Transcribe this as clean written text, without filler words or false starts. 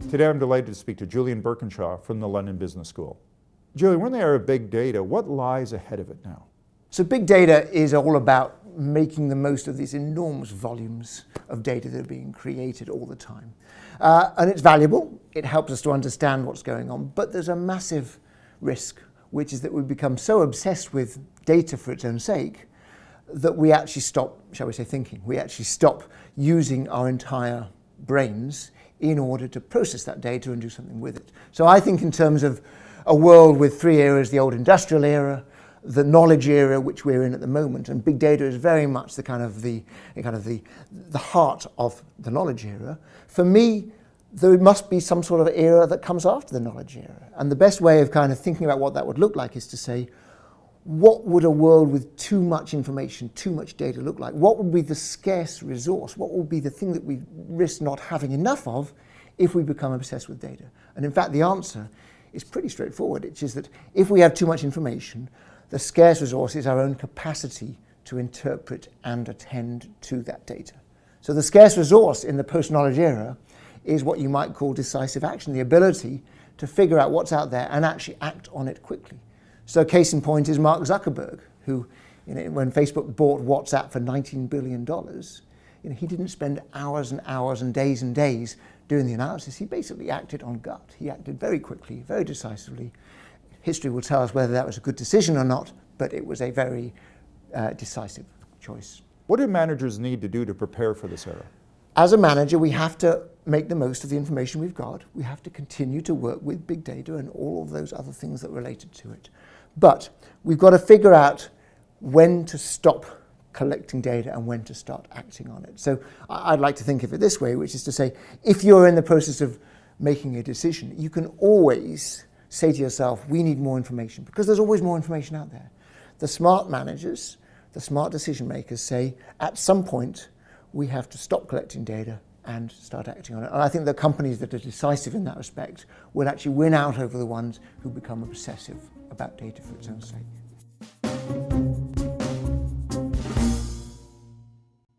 Today I'm delighted to speak to Julian Birkinshaw from the London Business School. Julian, we're in the era of big data. What lies ahead of it now? So big data is all about making the most of these enormous volumes of data that are being created all the time. And it's valuable. It helps us to understand what's going on. But there's a massive risk, which is that we become so obsessed with data for its own sake that we actually stop, shall we say, thinking. We actually stop using our entire brains in order to process that data and do something with it. So I think in terms of a world with three eras, the old industrial era, the knowledge era, which we're in at the moment, and big data is very much the heart of the knowledge era. For me, there must be some sort of era that comes after the knowledge era. And the best way of kind of thinking about what that would look like is to say, what would a world with too much information, too much data look like? What would be the scarce resource? What would be the thing that we risk not having enough of if we become obsessed with data? And in fact, the answer is pretty straightforward. It's just that if we have too much information, the scarce resource is our own capacity to interpret and attend to that data. So the scarce resource in the post-knowledge era is what you might call decisive action, the ability to figure out what's out there and actually act on it quickly. So case in point is Mark Zuckerberg, who, when Facebook bought WhatsApp for $19 billion, he didn't spend hours and hours and days doing the analysis. He basically acted on gut. He acted very quickly, very decisively. History will tell us whether that was a good decision or not, but it was a very decisive choice. What do managers need to do to prepare for this era? As a manager, we have to make the most of the information we've got. We have to continue to work with big data and all of those other things that are related to it. But we've got to figure out when to stop collecting data and when to start acting on it. So I'd like to think of it this way, which is to say, if you're in the process of making a decision, you can always say to yourself, we need more information, because there's always more information out there. The smart managers, the smart decision makers say, at some point, we have to stop collecting data and start acting on it. And I think the companies that are decisive in that respect will actually win out over the ones who become obsessive about data for its own sake.